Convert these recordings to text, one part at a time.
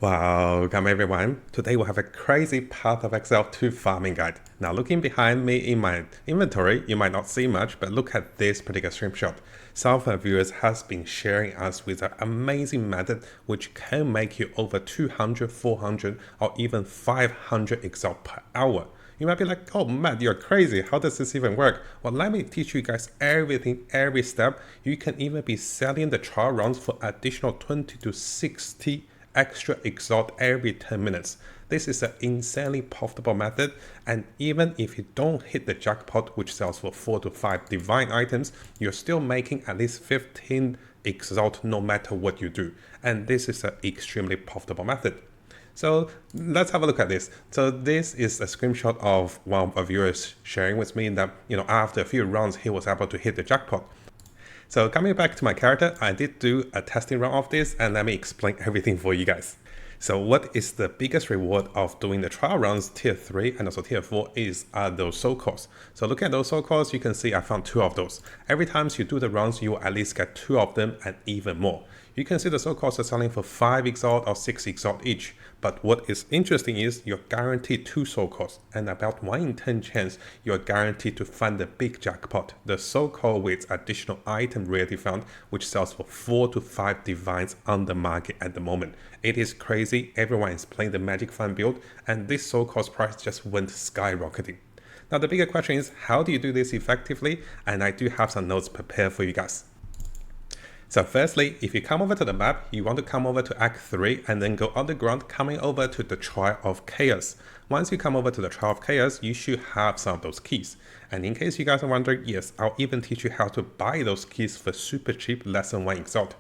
Welcome everyone. Today we'll have a crazy path of Exile 2 farming guide. Now looking behind me in my inventory, you might not see much, but look at this particular screenshot. Some of our viewers has been sharing us with an amazing method which can make you over 200, 400 or even 500 Exalt per hour. You might be like, oh Matt, you're crazy. How does this even work? Well, let me teach you guys everything, every step. You can even be selling the trial rounds for additional 20 to 60 extra Exalt every 10 minutes. This is an insanely profitable method, and even if you don't hit the jackpot, which sells for 4 to 5 divine items, you're still making at least 15 Exalt no matter what you do. And this is an extremely profitable method. So let's have a look at this. So this is a screenshot of one of our viewers sharing with me that, after a few rounds, he was able to hit the jackpot. So coming back to my character, I did do a testing run of this, and let me explain everything for you guys. So what is the biggest reward of doing the trial runs tier 3 and also tier 4 is those soul cores. So look at those soul cores, you can see I found 2 of those. Every time you do the runs, you will at least get 2 of them and even more. You can see the soul cores are selling for 5 Exalt or 6 Exalt each. But what is interesting is you're guaranteed 2 soul cores, and about 1 in 10 chance you're guaranteed to find the big jackpot, the soul core with additional item rarely found, which sells for 4 to 5 divines on the market at the moment. It is crazy, everyone is playing the magic fund build, and this soul core's price just went skyrocketing. Now the bigger question is, how do you do this effectively? And I do have some notes prepared for you guys. So firstly, if you come over to the map, you want to come over to Act 3 and then go underground, coming over to the Trial of Chaos. Once you come over to the Trial of Chaos, you should have some of those keys. And in case you guys are wondering, yes, I'll even teach you how to buy those keys for super cheap, less than 1 Exalt.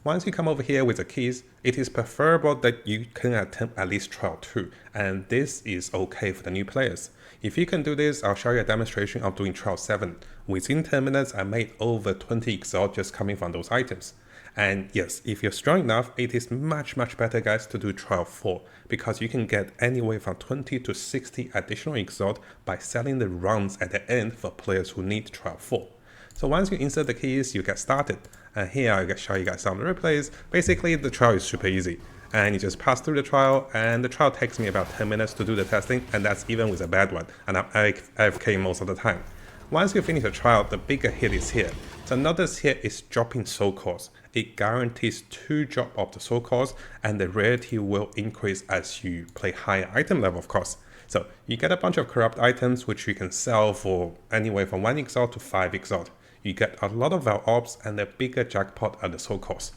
Once you come over here with the keys, it is preferable that you can attempt at least Trial 2, and this is okay for the new players. If you can do this, I'll show you a demonstration of doing Trial 7. Within 10 minutes, I made over 20 Exalt just coming from those items. And yes, if you're strong enough, it is much better guys to do Trial 4, because you can get anywhere from 20 to 60 additional Exalt by selling the runs at the end for players who need Trial 4. So once you insert the keys, you get started. And here I'll show you guys some replays. Basically, the trial is super easy. And you just pass through the trial, and the trial takes me about 10 minutes to do the testing, and that's even with a bad one. And I'm AFK most of the time. Once you finish the trial, the bigger hit is here. So notice here is dropping soul cores. It guarantees 2 drop of the soul cores, and the rarity will increase as you play higher item level, of course. So you get a bunch of corrupt items which you can sell for anywhere from 1 Exalt to 5 Exalt. You get a lot of Val Orbs, and the bigger jackpot are the soul cores.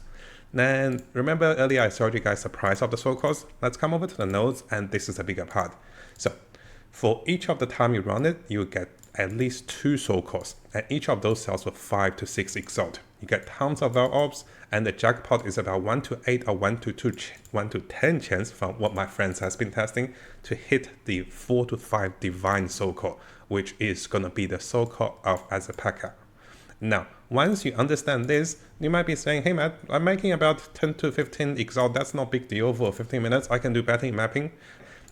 Then remember earlier I showed you guys the price of the soul cores. Let's come over to the nodes, and this is the bigger part. So for each of the time you run it, you get at least 2 soul cores, and each of those sells for 5 to 6 Exalt. You get tons of Val Orbs, and the jackpot is about 1 to 8 or 1 to 10 chance from what my friends has been testing to hit the 4 to 5 divine soul core, which is gonna be the soul core of Azapaka. Now, once you understand this, you might be saying, hey Matt, I'm making about 10 to 15 Exalt, that's not a big deal for 15 minutes, I can do better in mapping.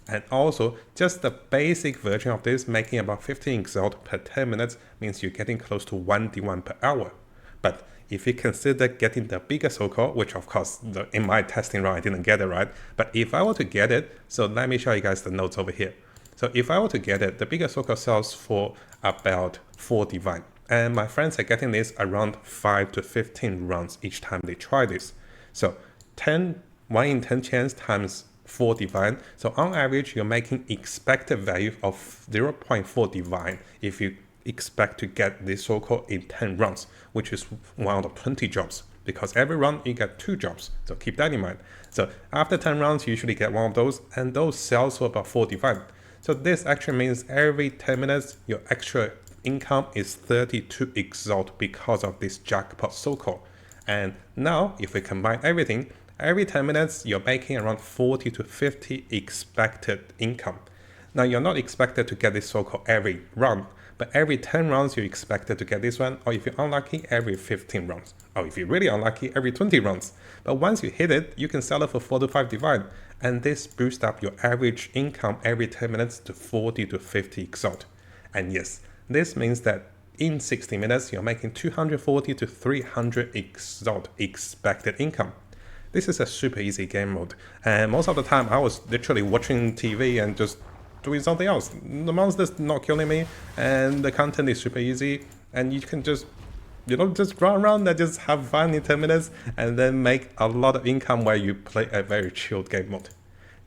And also, just the basic version of this, making about 15 Exalt per 10 minutes means you're getting close to 1 D1 per hour. But if you consider getting the bigger soul core, which of course, in my testing run, I didn't get it right, but if I were to get it, so let me show you guys the notes over here. So if I were to get it, the bigger soul core sells for about 4 divine. And my friends are getting this around 5 to 15 rounds each time they try this. So 1 in 10 chance times 4 divine. So on average, you're making expected value of 0.4 divine if you expect to get this soul core in 10 rounds, which is 1 out of 20 jobs. Because every round you get 2 jobs. So keep that in mind. So after 10 rounds, you usually get 1 of those, and those sells for about 4 divine. So this actually means every 10 minutes, your extra income is 32 Exalt because of this jackpot soul core. And now, if we combine everything, every 10 minutes, you're making around 40 to 50 expected income. Now, you're not expected to get this soul core every round, but every 10 rounds, you're expected to get this one, or if you're unlucky, every 15 rounds. Or if you're really unlucky, every 20 rounds. But once you hit it, you can sell it for 4 to 5 divine. And this boosts up your average income every 10 minutes to 40 to 50 Exalt. And yes, this means that in 60 minutes, you're making 240 to 300 Exalt expected income. This is a super easy game mode, and most of the time I was literally watching TV and just doing something else. The monster's not killing me, and the content is super easy, and you can just just run around and just have fun in 10 minutes and then make a lot of income while you play a very chilled game mode.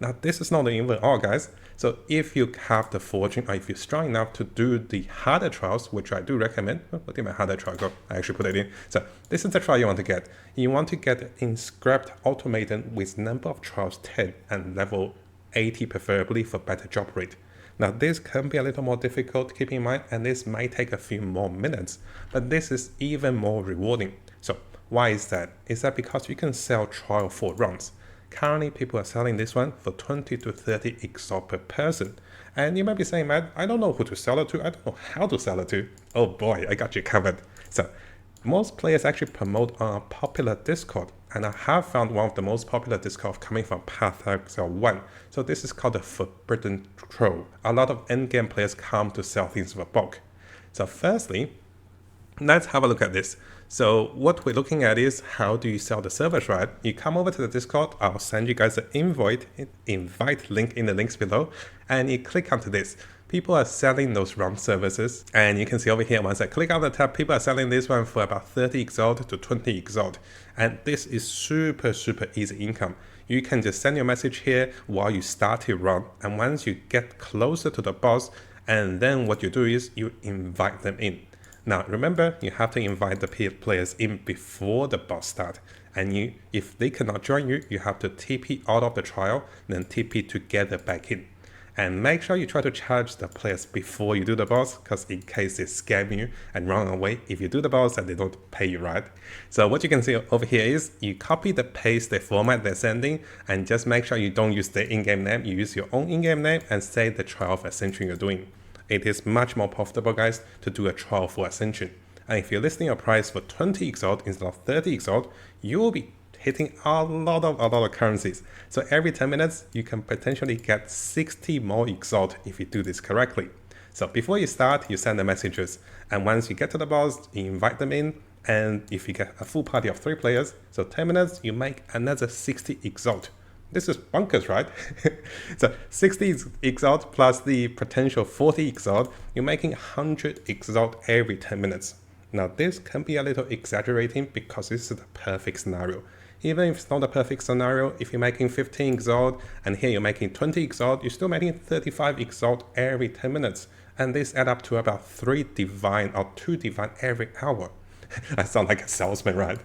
Now, this is not even all, guys. So if you have the fortune, or if you're strong enough to do the harder trials, which I do recommend, what did my harder trial go? I actually put it in. So this is the trial you want to get. You want to get Inscribed Automaton with number of trials 10 and level 80 preferably for better drop rate. Now, this can be a little more difficult to keep in mind, and this might take a few more minutes, but this is even more rewarding. So why is that? Is that because you can sell trial 4 runs. Currently, people are selling this one for 20 to 30 Exalt per person. And you might be saying, Matt, I don't know who to sell it to. I don't know how to sell it to. Oh boy, I got you covered. So most players actually promote on a popular Discord. And I have found one of the most popular Discord coming from Path Exile 1. So this is called the Forbidden Troll. A lot of endgame players come to sell things for bulk. So firstly, let's have a look at this. So what we're looking at is how do you sell the service, right? You come over to the Discord. I'll send you guys an invite link in the links below, and you click onto this. People are selling those run services, and you can see over here, once I click on the tab, people are selling this one for about 30 Exalt to 20 Exalt. And this is super easy income. You can just send your message here while you start your run, and once you get closer to the boss, and then what you do is you invite them in. Now, remember, you have to invite the players in before the boss start. And if they cannot join you, you have to TP out of the trial, then TP together back in. And make sure you try to charge the players before you do the boss, because in case they scam you and run away if you do the boss and they don't pay you, right? So what you can see over here is you copy the paste the format they're sending, and just make sure you don't use the in-game name. You use your own in-game name and say the trial of Ascension you're doing. It is much more profitable, guys, to do a trial for Ascension. And if you're listing your price for 20 Exalt instead of 30 Exalt, you will be hitting a lot of currencies. So every 10 minutes, you can potentially get 60 more Exalt if you do this correctly. So before you start, you send the messages. And once you get to the boss, you invite them in. And if you get a full party of 3 players, so 10 minutes, you make another 60 Exalt. This is bonkers, right? So 60 Exalt plus the potential 40 Exalt, you're making 100 Exalt every 10 minutes. Now this can be a little exaggerating because this is the perfect scenario. Even if it's not a perfect scenario, if you're making 15 Exalt and here you're making 20 Exalt, you're still making 35 Exalt every 10 minutes. And this adds up to about 3 Divine or 2 Divine every hour. I sound like a salesman, right?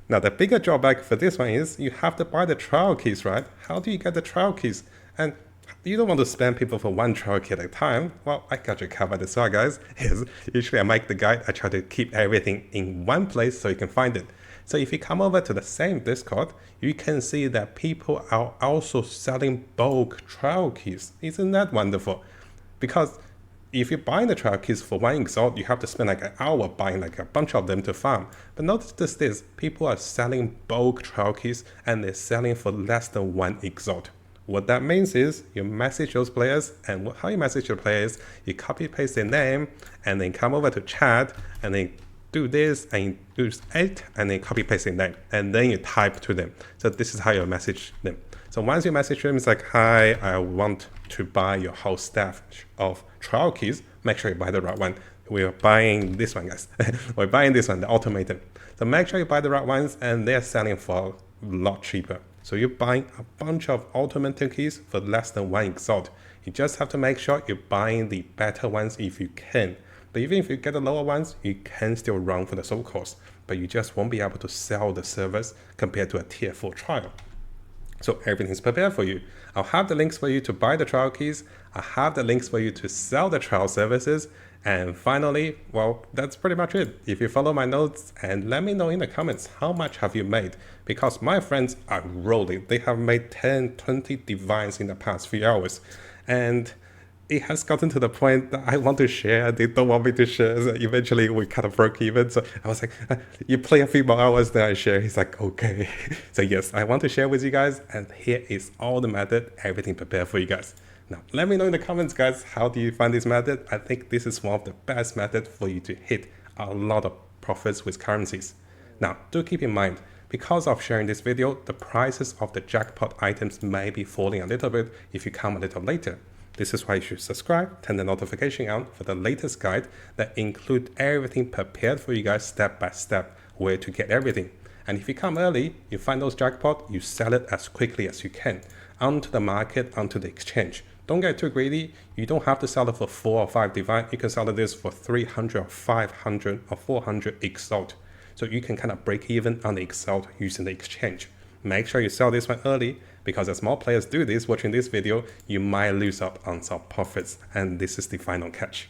Now, the bigger drawback for this one is you have to buy the trial keys, right? How do you get the trial keys? And you don't want to spam people for 1 trial key at a time. Well, I got you covered as well, guys. Usually I make the guide, I try to keep everything in one place so you can find it. So if you come over to the same Discord, you can see that people are also selling bulk trial keys. Isn't that wonderful? Because if you're buying the trial keys for 1 Exalt, you have to spend like an hour buying like a bunch of them to farm. But notice this, people are selling bulk trial keys and they're selling for less than 1 Exalt. What that means is you message those players, and how you message your players, you copy paste their name and then come over to chat and then do this and you do 8 and then copy paste their name and then you type to them. So this is how you message them. So once you message them, it's like, hi, I want to buy your whole staff of trial keys. Make sure you buy the right one. We're buying this one, guys. We're buying this one, the automated. So make sure you buy the right ones, and they're selling for a lot cheaper. So you're buying a bunch of automated keys for less than 1 Exalt. You just have to make sure you're buying the better ones if you can. But even if you get the lower ones, you can still run for the soul cost, but you just won't be able to sell the service compared to a tier 4 trial. So everything's prepared for you. I'll have the links for you to buy the trial keys. I have the links for you to sell the trial services. And finally, well, that's pretty much it. If you follow my notes and let me know in the comments, how much have you made? Because my friends are rolling. They have made 10, 20 divines in the past few hours. And it has gotten to the point that I want to share. They don't want me to share. So eventually we kind of broke even. So I was like, you play a few more hours, then I share. He's like, okay. So yes, I want to share with you guys. And here is all the method, everything prepared for you guys. Now, let me know in the comments, guys, how do you find this method? I think this is one of the best methods for you to hit a lot of profits with currencies. Now, do keep in mind, Because of sharing this video, the prices of the jackpot items may be falling a little bit if you come a little later. This is why you should subscribe, turn the notification on for the latest guide that include everything prepared for you guys step by step, where to get everything. And if you come early, you find those jackpot, you sell it as quickly as you can, onto the market, onto the exchange. Don't get too greedy. You don't have to sell it for 4 or 5 divine. You can sell this for 300 or 500 or 400 Exalt. So you can kind of break even on the Exalt using the exchange. Make sure you sell this one early, because as more players do this watching this video, you might lose up on some profits, and this is the final catch.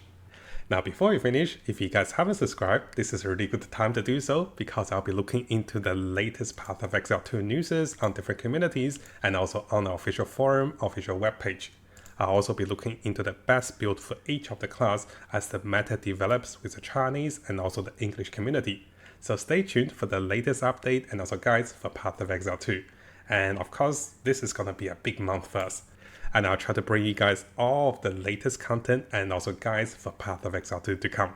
Now before we finish, if you guys haven't subscribed, this is a really good time to do so, because I'll be looking into the latest Path of Exile 2 news on different communities and also on our official forum, official webpage. I'll also be looking into the best build for each of the class as the meta develops with the Chinese and also the English community. So stay tuned for the latest update and also guides for Path of Exile 2. And of course, this is gonna be a big month for us. And I'll try to bring you guys all of the latest content and also guides for Path of Exile 2 to come.